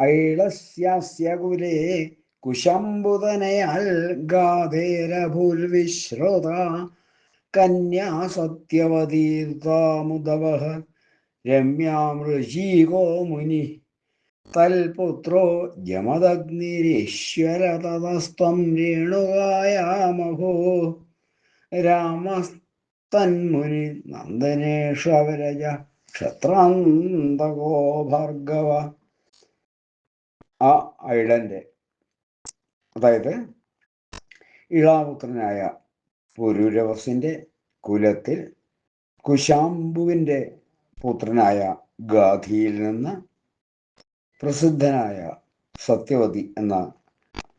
ഐളസ്യാസ്യ കുലേ കുശംബുതനയാൽ ഗാധേരഭൂൽവിശ്രുത കന്യാ സത്യവതീർത്താമുദവഃ രമ്യാം ഋഷീകോ മുനി തൽപുത്രോ ജമദഗ്നിരീശ്വര തതസ്ത്വം രേണുകായാമഹോ രാമസ്തന്മുനി നന്ദനേഷു അവരജ ക്ഷത്രാന്തകോ ഭാർഗവ. ആ ഐളന്റെ, അതായത് ഇളാപുത്രനായ പുരൂരവസിന്റെ കുലത്തിൽ കുശാംബുവിന്റെ പുത്രനായ ഗാധിയിൽ നിന്ന് പ്രസിദ്ധനായ സത്യവതി എന്ന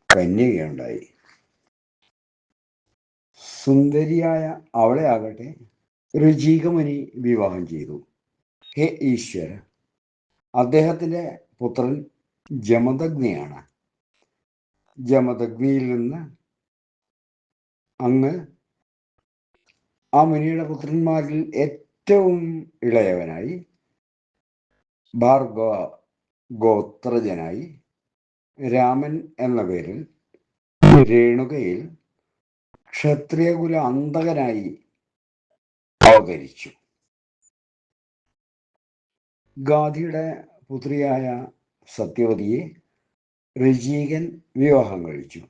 കന്യകയുണ്ടായി. സുന്ദരിയായ അവളെ ആകട്ടെ ഋചീകമുനി വിവാഹം ചെയ്തു. ഹേ ഈശ്വര, അദ്ദേഹത്തിന്റെ പുത്രൻ ജമദഗ്നിയാണ്. ജമദഗ്നിയിൽ നിന്ന് അങ്ങ് ആ മുനിയുടെ പുത്രന്മാരിൽ ഏറ്റവും ഇളയവനായി ഭാർഗവ ഗോത്രജനായി രാമൻ എന്ന പേരിൽ രേണുകയിൽ ക്ഷത്രിയകുല അന്തകനായി അവതരിച്ചു. ഗാധിയുടെ പുത്രിയായ സത്യവതിയെ ഋചീകൻ വിവാഹം കഴിച്ചു.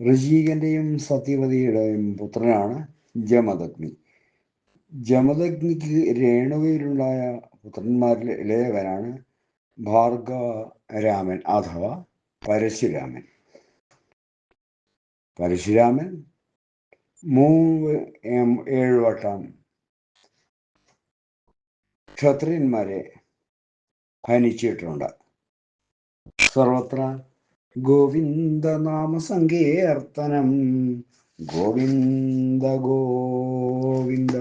ഋചീകന്റെയും സത്യവതിയുടെയും പുത്രനാണ് ജമദഗ്നി. ജമദഗ്നിക്ക് രേണുകയിലുണ്ടായ പുത്രന്മാരിൽ ഇളയവനാണ് ഭാർഗവ രാമൻ അഥവാ പരശുരാമൻ. പരശുരാമൻ 7 വട്ടം ക്ഷത്രിയന്മാരെ ഹനിച്ചിട്ടുണ്ട്. സർവത്ര ഗോവിന്ദ നാമ സങ്കീർത്തനം. ഗോവിന്ദ ഗോവിന്ദ.